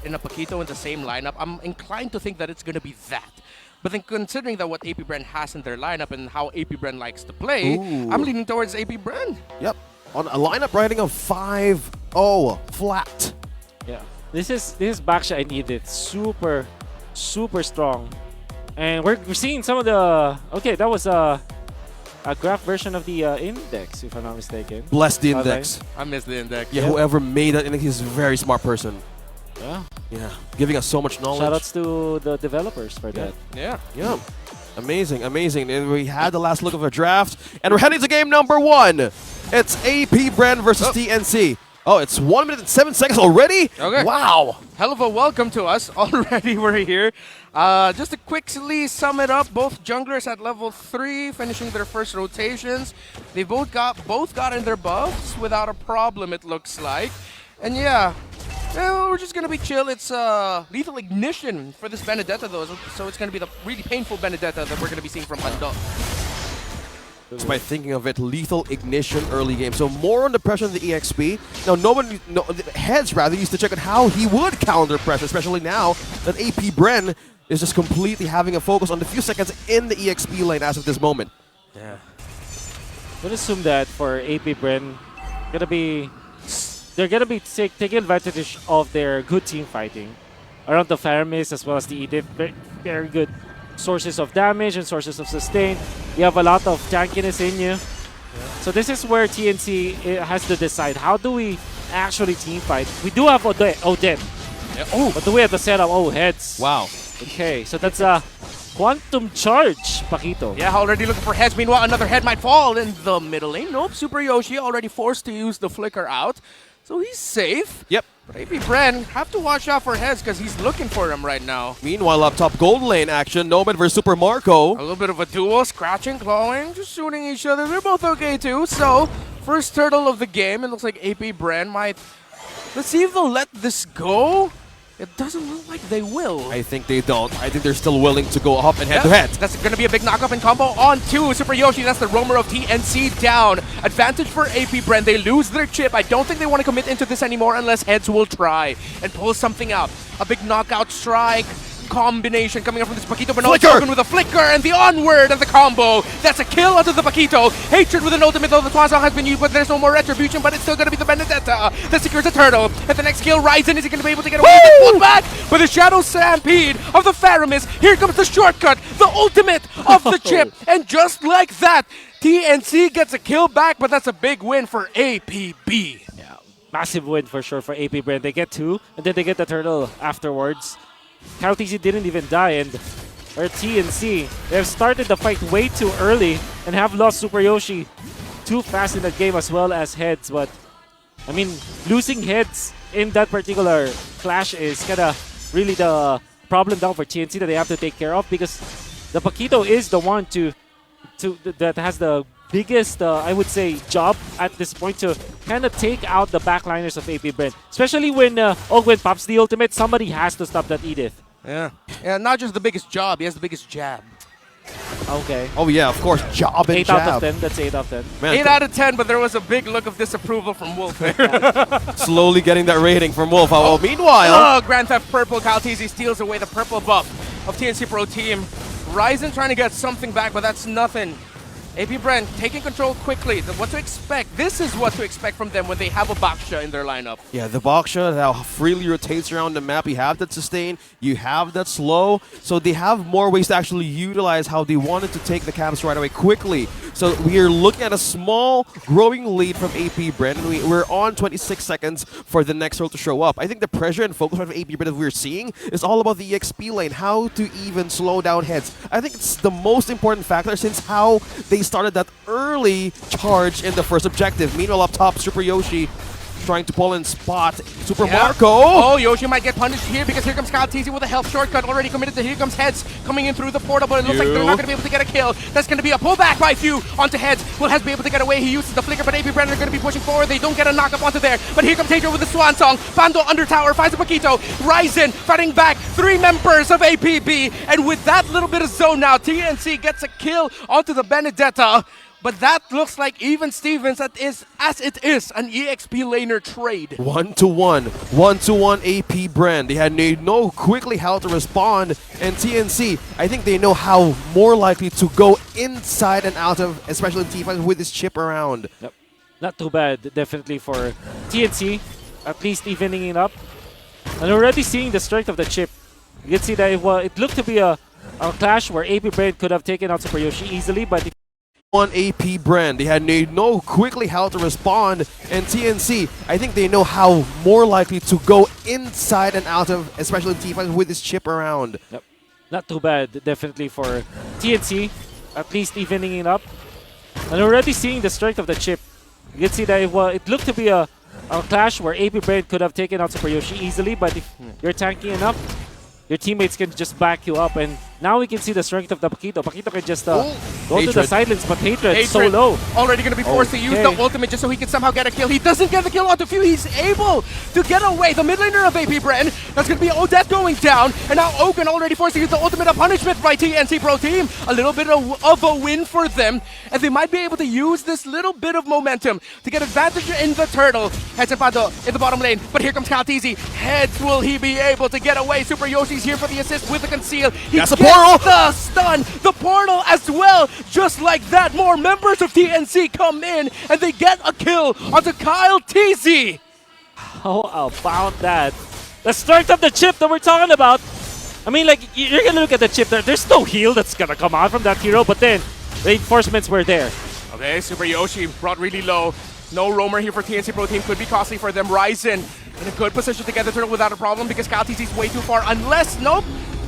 in a Paquito in the same lineup, I'm inclined to think that it's going to be that. But then considering that what AP Bren has in their lineup and how AP Bren likes to play, I'm leaning towards AP Bren. Yep. On a lineup rating of 5-0 flat. Yeah. This is backshot I needed. Super strong. And we're seeing some of the that was a graph version of the index, if I'm not mistaken. Bless the index. I miss the index. Yeah, whoever made that index is a very smart person. Yeah. Yeah. Giving us so much knowledge. Shoutouts to the developers for that. Yeah. Yeah. Amazing, amazing. And we had the last look of a draft, and we're heading to game number 1. It's AP Bren versus TNC. Oh, it's 1 minute and 7 seconds already? Okay. Wow. Hell of a welcome to us. Already we're here. Just to quickly sum it up, both junglers at level 3 finishing their first rotations. They both got in their buffs without a problem, it looks like. And yeah, we're just going to be chill. It's lethal ignition for this Benedetta though, so it's going to be the really painful Benedetta that we're going to be seeing from Ando. Just by thinking of it, lethal ignition early game. So more under pressure than the EXP. Now, Heads rather used to check on how he would counter pressure, especially now that AP Bren is just completely having a focus on the few seconds in the EXP lane as of this moment. Yeah. Would assume that for AP Bren, they're gonna be taking advantage of their good team fighting around the Faramis as well as the Edith. Very good sources of damage and sources of sustain. You have a lot of tankiness in you. So this is where TNC has to decide, how do we actually team fight? We do have Odette. Yeah. Oh, but do we have the setup? Oh, Heads. Wow. Okay, so that's a Quantum Charge, Paquito. Yeah, already looking for heads. Meanwhile, another head might fall in the middle lane. Nope, Super Yoshi already forced to use the flicker out. So he's safe. Yep. But AP Bren have to watch out for heads because he's looking for him right now. Meanwhile, up top, gold lane action. Nomad versus Super Marco. A little bit of a duel, scratching, clawing, just shooting each other. They're both okay too. So, first turtle of the game. It looks like AP Bren might... Let's see if they'll let this go. It doesn't look like they will. I think they don't. I think they're still willing to go up and head-to-head. That's going to be a big knockup and combo on to Super Yoshi. That's the roamer of TNC down. Advantage for AP Bren. They lose their chip. I don't think they want to commit into this anymore unless Heads will try and pull something out. A big knockout strike combination coming up from this Paquito, but no with a flicker and the onward and the combo. That's a kill onto the Paquito. Hatred with an ultimate, though the Twazong has been used, but there's no more retribution, but it's still going to be the Benedetta that secures the turtle. And the next kill, Ryzen, is he going to be able to get away with it? Back with the Shadow Stampede of the Faramis. Here comes the shortcut, the ultimate of the chip. And just like that, TNC gets a kill back, but that's a big win for APB. Yeah, massive win for sure for AP Bren. They get 2, and then they get the turtle afterwards. TC didn't even die, and TNC, they have started the fight way too early and have lost Super Yoshi too fast in that game as well as Heads. But, I mean, losing Heads in that particular clash is kind of really the problem down for TNC that they have to take care of, because the Paquito is the one that has the biggest, I would say, job at this point to kind of take out the backliners of AP Bren. Especially when Ogwen pops the ultimate, somebody has to stop that Edith. Yeah, not just the biggest job, he has the biggest jab. Okay. Oh yeah, of course, job and 8 jab. out of 10, that's 8 out of 10. Man, 8 out of 10, but there was a big look of disapproval from Wolf there. slowly getting that rating from Wolf. Oh, meanwhile... Grand Theft Purple, Caltese steals away the purple buff of TNC Pro Team. Ryzen trying to get something back, but that's nothing. AP Bren taking control quickly. What to expect? This is what to expect from them when they have a Baksha in their lineup. Yeah, the Baksha that freely rotates around the map. You have that sustain, you have that slow, so they have more ways to actually utilize how they wanted to take the camps right away quickly. So we are looking at a small growing lead from AP Bren, and we're on 26 seconds for the next role to show up. I think the pressure and focus from AP Bren that we're seeing is all about the EXP lane, how to even slow down Heads. I think it's the most important factor since how they started that early charge in the first objective. Meanwhile, up top, Super Yoshi trying to pull in spot Super Marco. Oh, Yoshi might get punished here because here comes Caltese with a health shortcut already committed to. Here comes Heads coming in through the portal, but it looks like they're not going to be able to get a kill. That's going to be a pullback by Few onto Heads. Will Heads be able to get away? He uses the flicker, but AP Bren are going to be pushing forward. They don't get a knock-up onto there, but here comes Tater with the Swan Song. Pando under tower, finds a Paquito. Ryzen fighting back, 3 members of APB, and with that little bit of zone now, TNC gets a kill onto the Benedetta. But that looks like even Stevens, as it is an EXP laner trade. 1-1, 1-1 AP brand. They know quickly how to respond, and TNC, I think they know how more likely to go inside and out of, especially in T5 with this chip around. Yep. Not too bad, definitely for TNC, at least evening it up. And already seeing the strength of the chip. You can see that it looked to be a clash where AP Brand could have taken out Super Yoshi easily, but One AP brand. They know quickly how to respond, and TNC, I think they know how more likely to go inside and out of, especially in T5 with this chip around. Yep. Not too bad, definitely for TNC, at least evening it up. And already seeing the strength of the chip. You can see that it looked to be a clash where AP Brand could have taken out Super Yoshi easily, but if you're tanky enough, your teammates can just back you up. And now we can see the strength of the Paquito. Paquito can just go to the sidelines, but Hatred so low. Already going to be forced to use the ultimate just so he can somehow get a kill. He doesn't get the kill onto Few. He's able to get away. The mid laner of AP Brand, that's going to be Odette going down. And now Oaken already forced to use the ultimate of punishment by TNC Pro Team. A little bit of a win for them. And they might be able to use this little bit of momentum to get advantage in the turtle. Heads and Pando in the bottom lane. But here comes Kaltizi. Heads, will he be able to get away? Super Yoshi's here for the assist with the conceal. He That's a gets portal! the stun, the portal as well. Just like that, more members of TNC come in and they get a kill onto Kyle TZ. How about that? The strength of the chip that we're talking about. I mean, like, you're gonna look at the chip there. There's no heal that's gonna come out from that hero, but then reinforcements were there. Okay, Super Yoshi brought really low. No roamer here for TNC Pro Team. Could be costly for them. Ryzen in a good position to get the turtle without a problem because Kyle TZ is way too far. Unless, nope,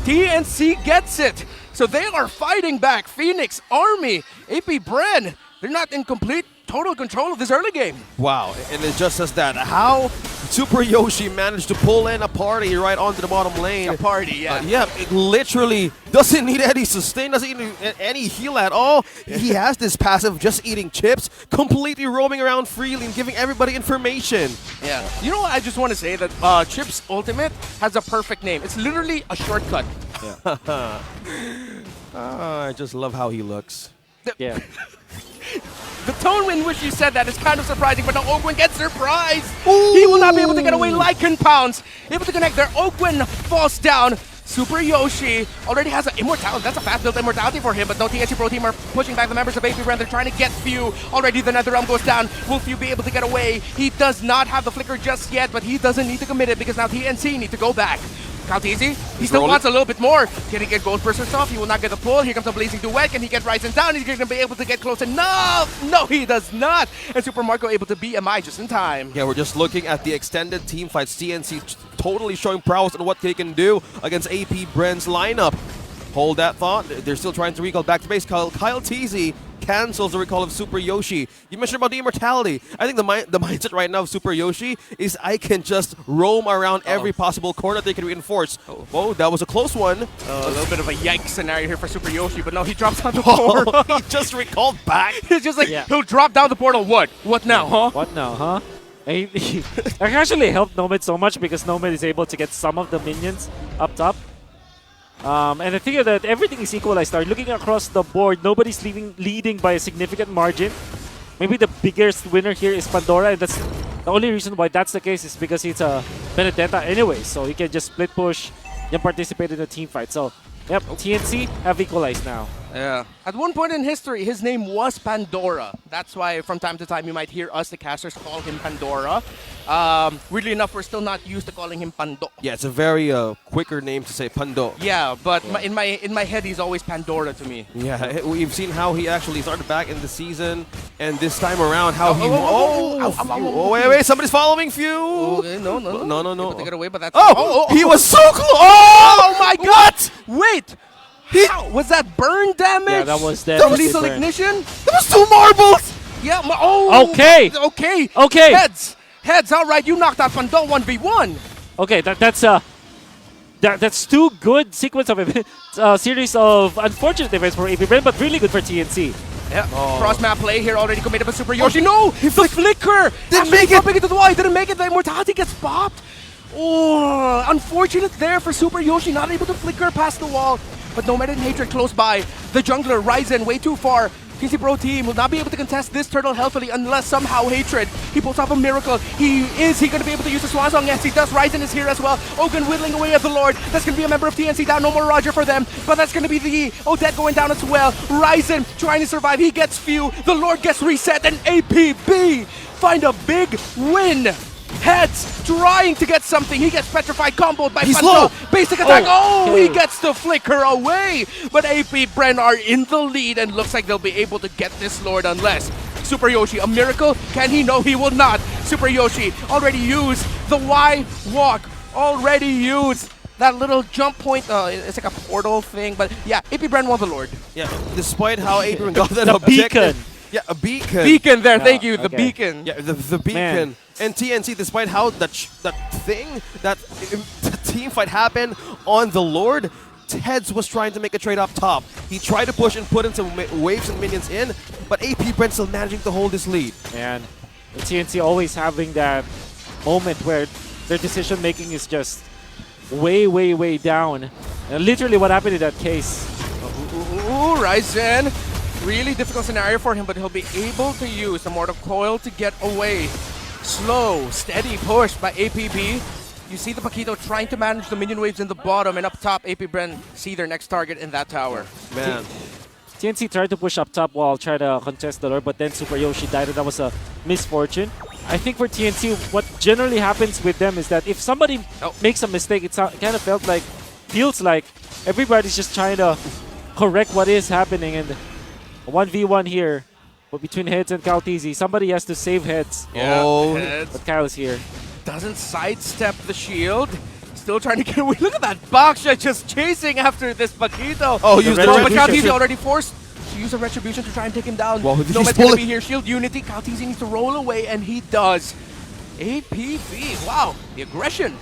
TNC gets it. So they are fighting back. Phoenix, Army, AP Bren. They're not in complete, total control of this early game. Wow, and it just says that. How Super Yoshi managed to pull in a party right onto the bottom lane. A party, yeah. Yeah, it literally doesn't need any sustain, doesn't need any heal at all. He has this passive just eating chips, completely roaming around freely and giving everybody information. Yeah. You know what? I just want to say that Chip's ultimate has a perfect name. It's literally a shortcut. Yeah. I just love how he looks. Yeah. The tone in which you said that is kind of surprising, but now Oakwin gets surprised. Ooh. He will not be able to get away. Lycan pounds, able to connect there. Oakwin falls down. Super Yoshi already has an immortality. That's a fast build immortality for him, but no, TNC Pro Team are pushing back the members of AP Brand. They're trying to get Few. Already the Netherrealm goes down. Will Few be able to get away? He does not have the flicker just yet, but he doesn't need to commit it because now TNC need to go back. Kaltizi, he still wants a little bit more. Can he get Gold Bursters off? He will not get the pull. Here comes a Blazing Duet. Can he get Ryzen down? He's going to be able to get close enough. No, he does not. And Super Marco able to beat MI just in time. Yeah, we're just looking at the extended team fights. TNC totally showing prowess on what they can do against AP Brand's lineup. Hold that thought. They're still trying to recall back to base. Kyle TZ cancels the recall of Super Yoshi. You mentioned about the immortality. I think the mindset right now of Super Yoshi is I can just roam around every possible corner that they can reinforce. Oh, that was a close one. A little bit of a yikes scenario here for Super Yoshi, but no, he drops down the portal. He just recalled back. It's just like, he'll drop down the portal. What? What now, huh? What now, huh? That actually helped Nomad so much because Nomad is able to get some of the minions up top. And I think that everything is equalized. Looking across the board, nobody's leading by a significant margin. Maybe the biggest winner here is Pandora, and that's the only reason why that's the case is because it's a Benedetta anyway, so he can just split push and participate in the team fight. So, yep, TNC have equalized now. Yeah. At one point in history, his name was Pandora. That's why from time to time you might hear us, the casters, call him Pandora. Weirdly enough, we're still not used to calling him Pando. Yeah, it's a very quicker name to say Pando. Yeah, but in my head, he's always Pandora to me. Yeah, we've seen how he actually started back in the season, and this time around how he... Wait, somebody's following Few! No. To get away, but that's... He was so close! Oh my god! Wait! How? Was that burn damage? Yeah, that was lethal burn. ignition? There was 2 marbles! Yeah, Okay! Heads, alright, you knocked out Pando 1v1. Okay, that's 2 good sequence of series of unfortunate events for AP Brand, but really good for TNC. Yeah, cross-map play here already committed by Super Yoshi. No! The flicker! Didn't make it! Into the wall, he didn't make it, the immortality gets popped. Oh, unfortunate there for Super Yoshi, not able to flicker past the wall. But Nomad and Hatred close by. The jungler, Ryzen, way too far. TNC Pro Team will not be able to contest this turtle healthily unless somehow Hatred. He pulls off a miracle. Is he going to be able to use the Swan Song? Yes, he does. Ryzen is here as well. Ogun whittling away at the Lord. That's going to be a member of TNC down. No more Roger for them. But that's going to be the Odette going down as well. Ryzen trying to survive. He gets few. The Lord gets reset. And APB find a big win. Heads trying to get something. He gets petrified, comboed by Phantom. Basic attack. Oh, he gets the flicker away. But AP Bren are in the lead and looks like they'll be able to get this Lord unless Super Yoshi, a miracle? Can he? No, he will not. Super Yoshi already used the Y walk. Already used that little jump point. It's like a portal thing. But yeah, AP Bren won the Lord. Yeah, despite how AP Bren got that The objective. beacon. Yeah, a beacon. Beacon there, thank you. The okay. beacon. Yeah, the beacon. Man. And TNC, despite how that team fight happened on the Lord, Heads was trying to make a trade up top. He tried to push and put in some waves and minions in, but AP Brent still managing to hold his lead. And TNC always having that moment where their decision making is just way, way, way down. And literally what happened in that case. Ooh, Ryzen. Really difficult scenario for him, but he'll be able to use the Mortal Coil to get away. Slow, steady push by APB. You see the Paquito trying to manage the minion waves in the bottom, and up top, AP Bren see their next target in that tower. Man. TNC tried to push up top while trying to contest the Lord, but then Super Yoshi died, and that was a misfortune. I think for TNC, what generally happens with them is that if somebody makes a mistake, it kind of feels like everybody's just trying to correct what is happening, and 1v1 here, but between Heads and Kaltizi, somebody has to save Heads. Yeah, Oh. Heads But Kyle's here. doesn't sidestep the shield. Still trying to get away. Look at that Baksha just chasing after this Paquito. Oh, use the but Retribution. Kaltizi already forced to use a Retribution to try and take him down. Well, he's Nomad's gonna pulling- be here. Shield Unity. Kaltizi needs to roll away, and he does. APV. Wow, the aggression.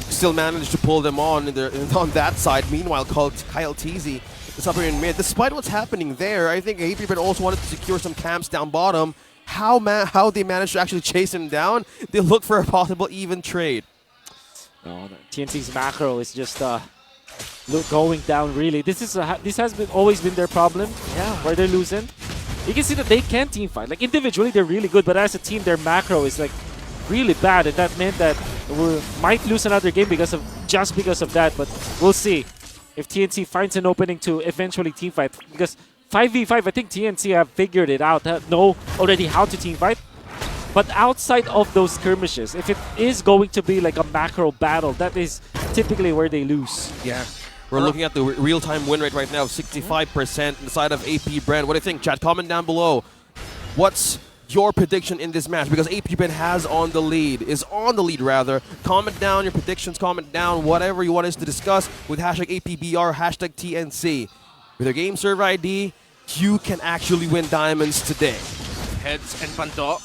Still managed to pull them on on that side. Meanwhile, Kyle Teasy is up here in mid. Despite what's happening there, I think AP Bren also wanted to secure some camps down bottom. How they managed to actually chase him down, they look for a possible even trade. No, TNC's macro is just going down. Really, this has always been their problem. Yeah. Where they're losing. You can see that they can team fight. Like individually, they're really good, but as a team, their macro is like really bad, and that meant that we might lose another game because of that. But we'll see if TNC finds an opening to eventually team fight. Because 5v5, I think TNC have figured it out, know already how to team fight. But outside of those skirmishes, if it is going to be like a macro battle, that is typically where they lose. Yeah. We're looking at the real-time win rate right now, 65% on the side of AP Bren. What do you think, chat? Comment down below. What's your prediction in this match? Because AP Bren is on the lead rather. Comment down your predictions, comment down whatever you want us to discuss with hashtag APBR, hashtag TNC. With your game server ID, you can actually win diamonds today. Heads and Pando.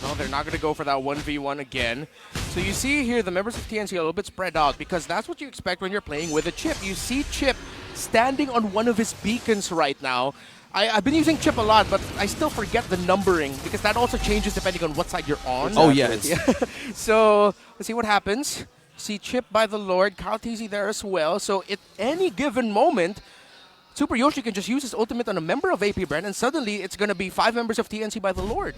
No, they're not going to go for that 1v1 again. So you see here the members of TNC are a little bit spread out because that's what you expect when you're playing with a Chip. You see Chip standing on one of his beacons right now. I've been using Chip a lot, but I still forget the numbering because that also changes depending on what side you're on. Oh, yeah. So let's see what happens. See Chip by the Lord, Kaltizi there as well. So at any given moment, Super Yoshi can just use his ultimate on a member of AP Bren, and suddenly it's going to be 5 members of TNC by the Lord.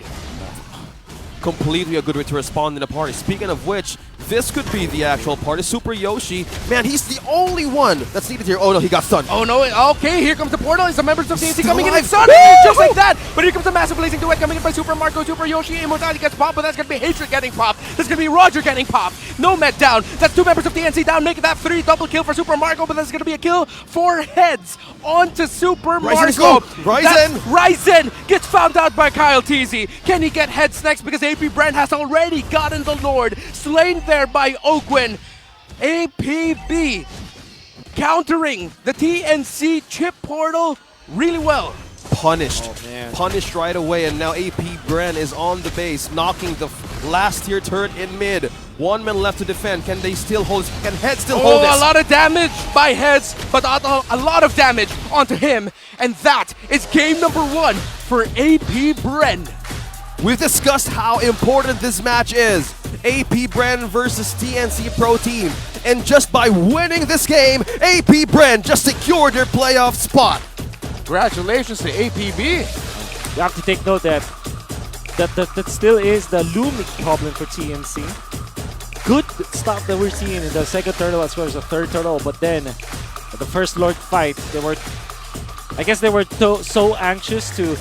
Completely a good way to respond in a party. Speaking of which, this could be the actual party. Super Yoshi, man, he's the only one that's needed here. Oh no, he got stunned. Oh no, okay, here comes the portal. It's the members of TNC Still coming in alive. and stunning just like that. But here comes the massive blazing duet coming in by Super Marco. Super Yoshi, Immortality gets popped, but that's going to be Hatred getting popped. That's going to be Roger getting popped. Nomad down. That's 2 members of TNC down, making that 3 double kill for Super Marco, but that's going to be a kill for Heads onto Super Marco. Ryzen gets found out by Kyle Teasy. Can he get Heads next? Because AP Bren has already gotten the Lord. Slain there by Oakwin. APB countering the TNC chip portal really well. Punished. Oh, man. Punished right away, and now AP Bren is on the base, knocking the last tier turret in mid. 1 man left to defend. Can they still hold? Can Head still hold this? A lot of damage by Heads, but a lot of damage onto him. And that is game number 1 for AP Bren. We've discussed how important this match is. AP Bren versus TNC Pro Team. And just by winning this game, AP Bren just secured their playoff spot. Congratulations to APB. You have to take note that that still is the looming problem for TNC. Good stuff that we're seeing in the second turtle as well as the third turtle, but then at the first Lord fight, I guess they were so anxious to